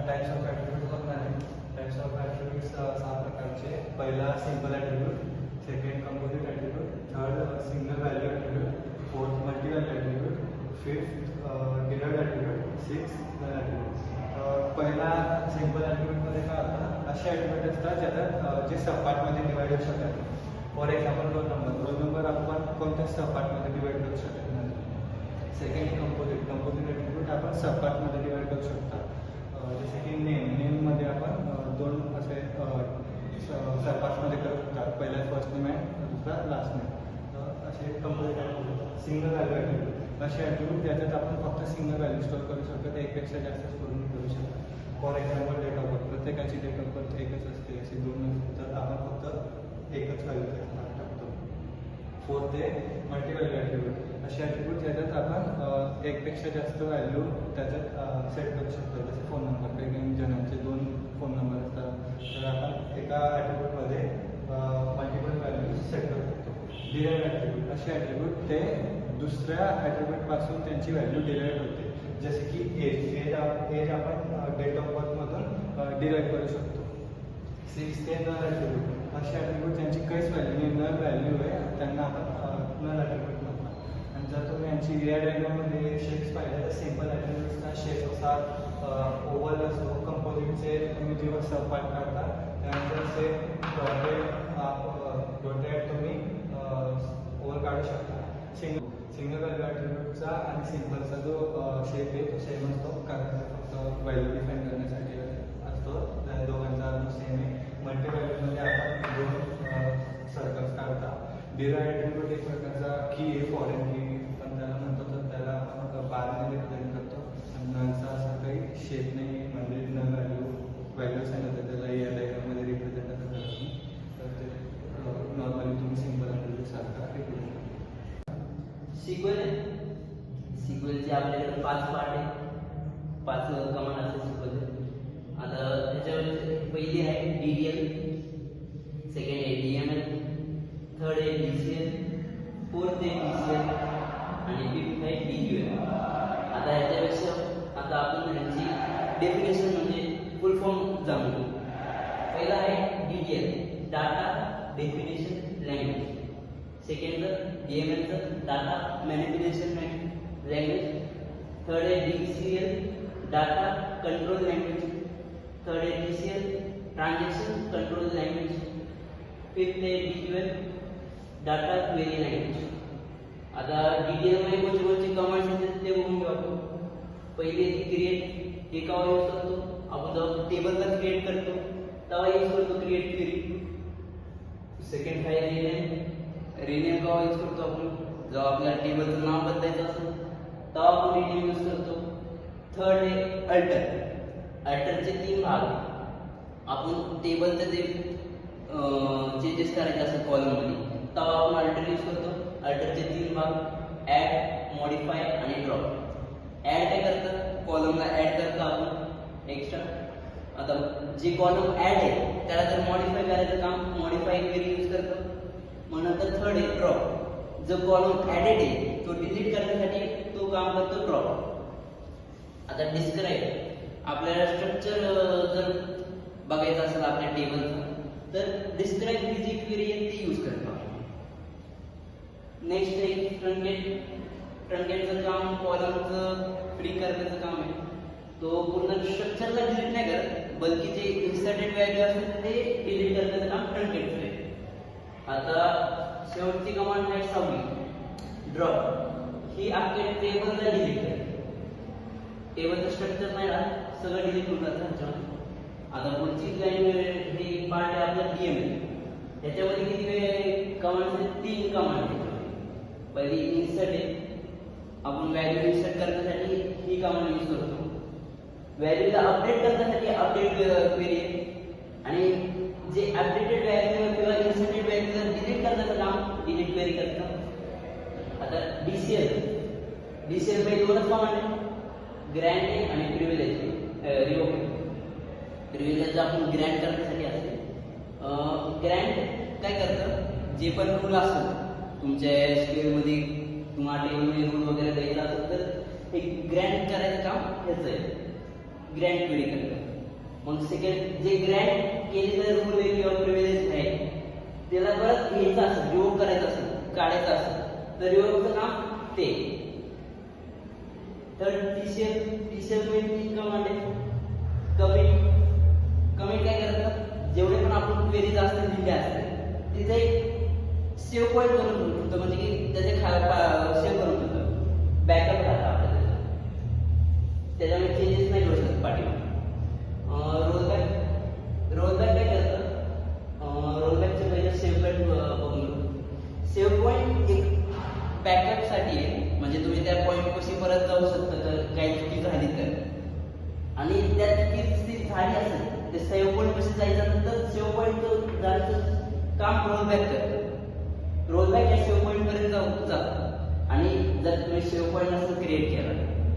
Types of attribute बघणार आहे. Types of attributes 6 प्रकारचे. पहिला simple attribute, second composite attribute, third single value attribute, fourth multi value attribute, fifth derived attribute, sixth null attribute. पहिला simple ॲट्रिब्यूटमध्ये काय होतं, असे ॲट्रिब्यूट असतात ज्याच्यात जे सपाटमध्ये डिवाइड होऊ शकतात. फॉर एक्झाम्पल रोल नंबर आपण कोणत्या सपाटमध्ये डिवाइड करू शकत नाही. सेकंड कंपोजिट ॲट्रिब्यूट आपण सपाटमध्ये डिवाइड करू शकता. जसे की नेममध्ये आपण दोन असे सपाटमध्ये करू शकतात. पहिला फर्स्ट नेम आहे, दुसरा लास्ट नेम. असे composite attribute. Single value attribute असे ॲट्रिब्यूट ज्याच्यात आपण फक्त सिंगल व्हॅल्यू स्टोअर करू शकतो, ते एकपेक्षा जास्त स्टोअर करू शकतो. For example date of birth, प्रत्येकाची डेट ऑफ बर्थ एकच असते, असे दोन नसते, तर आपण फक्त एकच व्हॅल्यू टाकतो. फोर्थ आहे मल्टी व्हॅल्यू ॲट्रिब्यूट. असे ॲट्रिब्यूट ज्याच्यात आपण एकपेक्षा जास्त व्हॅल्यू त्याच्यात सेट करू शकतो. जसे फोन नंबर, काही जणांचे 2 फोन नंबर असतात, तर आपण एका ॲट्रिब्यूटमध्ये मल्टिपल व्हॅल्यू सेट करू शकतो. डिराइव्हड ॲट्रिब्यूट असे ॲट्रिब्यूट ते दुसऱ्या ॲट्रिब्यूटपासून त्यांची व्हॅल्यू डिराइव्ह होते. जसे की एज आपण डेट ऑफ बर्थमधून डिराइव्ह करू शकतो. सिक्स्थ आहे नल ॲट्रिब्यूट. असे ॲट्रिब्यूट ज्यांची काहीच व्हॅल्यू नाही, नल व्हॅल्यू आहे, त्यांना आपण नल ॲट्रिब्यूट म्हणतो. आणि जर तुम्ही यांची या डायग्राममध्ये शेप्स पाहिले तर सिंपल ॲट्रिब्यूट्सचा शेप असा ओव्हल असतो. कंपोजिटचे तुम्ही जेव्हा सपाट काढता त्यानंतर असे डॉटेड तुम्ही ओव्हल काढू शकता. सिंगल व्हॅल्यू ॲट्रिब्यूटचा आणि सिंपलचा जो शेप आहे तो सेम असतो, कारण फक्त व्हॅल्यू डिफाईन करण्यासाठी असतो. त्या दोघांचा अर्थ सेम आहे. मल्टी व्हॅल्यूमध्ये आपण 2 सर्कल्स काढता. डिराइव्हड ॲट्रिब्यूट एक प्रकारचा की आहे, फॉरेन की पण त्याला म्हणतो, तर त्याला आपण बारने रिप्रेझेंट करतो. आणि नलचा असा काही शेप नाही, म्हणजे नल व्हॅल्यूच आहे ना, तर त्याला या डायग्राममध्ये रिप्रेझेंट असं करत नाही. तर ते नॉर्मली तुम्ही सिंपल ॲट्रिब्यूट सारखा रिप्रेझेंट करतो. सिक्वेलचे आपल्याकडे 5 पार्ट आहे, 5 कमांड असते सिक्वेलचे. आता त्याच्यावर पहिली आहे DDL, सेकंड आहे DML, थर्ड आहे DCL, फोर्थ आहे DCL आणि फिफ्थ आहे DQL. आता ह्याच्यापेक्षा आता आपण ह्यांची डेफिनेशन म्हणजे फुल फॉर्म जाणून घेऊ. पहिला आहे DDL, data definition language. Second DML data manipulation language. Third आहे DCL, data control language. Third आहे DCL, transaction control language. Fifth आहे DQL, डाटा क्वेरी लँग्वेज. आता DDL मध्ये कोणते कमांड्स आहेत ते बघून घेऊ आपण. पहिले क्रिएट, हे केव्हा यूज करतो आपण, जेव्हा टेबलला क्रिएट करतो तेव्हा यूज करतो क्रिएट क्वेरी. सेकंड आहे रिनेम केव्हा यूज करतो आपण, जेव्हा आपल्याला टेबलचं नाव बदलायचं असेल तेव्हा आपण रिनेम यूज करतो. थर्ड आहे अल्टरचे 3 भाग. आपण टेबलचं जे चेंजेस करायचे असतात कॉलममध्ये तेव्हा आपण अल्टर यूज करतो. अल्टरचे 3 भाग, ॲड, मॉडिफाय आणि ड्रॉप. ॲड काय करतात, कॉलमला ॲड करतो आपण एक्स्ट्रा. आता जे कॉलम ॲड आहे त्याला जर मॉडिफाय करायचं काम मॉडिफाय क्वेरी यूज करतो. मग नंतर थर्ड आहे ड्रॉप. जो कॉलम ॲडेड आहे तो डिलीट करण्यासाठी तो काम करतो ड्रॉप. आता डिस्क्राईब, आपल्याला स्ट्रक्चर जर बघायचं असेल आपल्या टेबलचं तर डिस्क्राईब ही जी क्वेरी आहे ती यूज करतो. नेक्स्ट आहे ट्रंकेटचं काम कॉलमचं फ्री करण्याचं काम आहे. तो पूर्ण स्ट्रक्चरला डिलीट नाही करत, बल्कि जे इन्सर्टेड व्हॅल्यू असेल ते डिलीट करण्याचं काम ट्रंकेटचं आहे. आता शेवटची कमांड आहे 6वी, ड्रॉप. ही आपल्या टेबलला डिलीट करते. टेबलचं स्ट्रक्चर नाही राहत, सगळं डिलीट होऊन जातं. आता पुढची लाईन हे पार्ट आहे आपला DML. त्याच्यामध्ये किती कमांड आहेत, 3 कमांड आहेत. पहिली इन्सर्ट आहे, आपण व्हॅल्यू इन्सर्ट करण्यासाठी ही कमांड यूज करतो. व्हॅल्यूला अपडेट करण्यासाठी अपडेट क्वेरी आहे. आणि जे अपडेटेड व्हॅल्यू किंवा इन्सर्टेड व्हॅल्यूला डिलीट करण्याचं काम डिलीट क्वेरी करतं. आता DCL मध्ये 2च कमांड आहे, ग्रँट आहे आणि प्रिव्हिलेज रिवोक. प्रिव्हिलेज आपण ग्रँट करण्यासाठी असते. ग्रँट काय करतं, जे पण रूल असतात तुमच्या स्केलमध्ये तुम्हाला टेबलमध्ये रूल वगैरे द्यायचा असेल तर हे ग्रँट करायचं काम ह्याचं आहे, ग्रँट क्वेरी करतं. मग सेकंड जे ग्रँड केलेलं रूल आहे किंवा प्रिव्हिलेज आहे त्याला परत घ्यायचं असेल, रिवोक करायचं असेल, काढायचं असेल तर रिवोकचं काम ते. तर टीसीएल ची कमांड आहे कमिट काय करतात, जेवढे पण आपण क्वेरीज असतील दिले असतील तिथे एक सेव्ह पॉईंट करून ठेवतो, म्हणजे की त्याचे सेव्ह करून ठेवतो, बॅकअप राहतं आपल्याला, त्याच्यामुळे चेंजेस नाही करू शकत पाठीमागे. रोलबॅक काय करतं, रोलबॅकचे पहिले सेव्ह पॉईंट बघून, सेव्ह पॉईंट एक बॅकअप साठी आहे, म्हणजे तुम्ही त्या पॉईंट पाशी परत जाऊ शकता तर काही चुकी झाली तर, आणि त्या चुकी झाली असेल ते सेव्ह पॉईंट पाशी जायचं तर सेव्ह पॉईंट जायचं काम रोलबॅक करतं. रोलबॅक या सेव्ह पॉईंट पर्यंत जातं, आणि जर तुम्ही सेव्ह पॉईंट नसेल क्रिएट केला,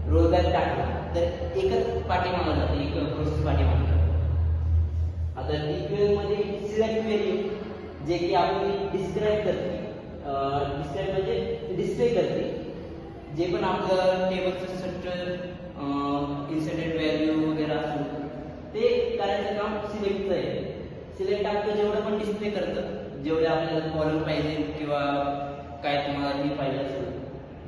रोलबॅक टाकला तर एकच पाठीमागं जातं, एक प्रोसेस पाठीमागं जातं. आता DQL मध्ये सिलेक्ट क्वेरी जे की आपण डिस्क्राईब करते, डिस्क्राईब म्हणजे डिस्प्ले करते, जे पण आपलं टेबलचं स्ट्रक्चर, इन्सर्टेड व्हॅल्यू वगैरे असतो ते करायचं काम सिलेक्टचं आहे. सिलेक्ट आपलं जेवढं पण डिस्प्ले करतं, जेवढे आपल्याला कॉलम पाहिजे किंवा काय तुम्हाला हे पाहिजे असेल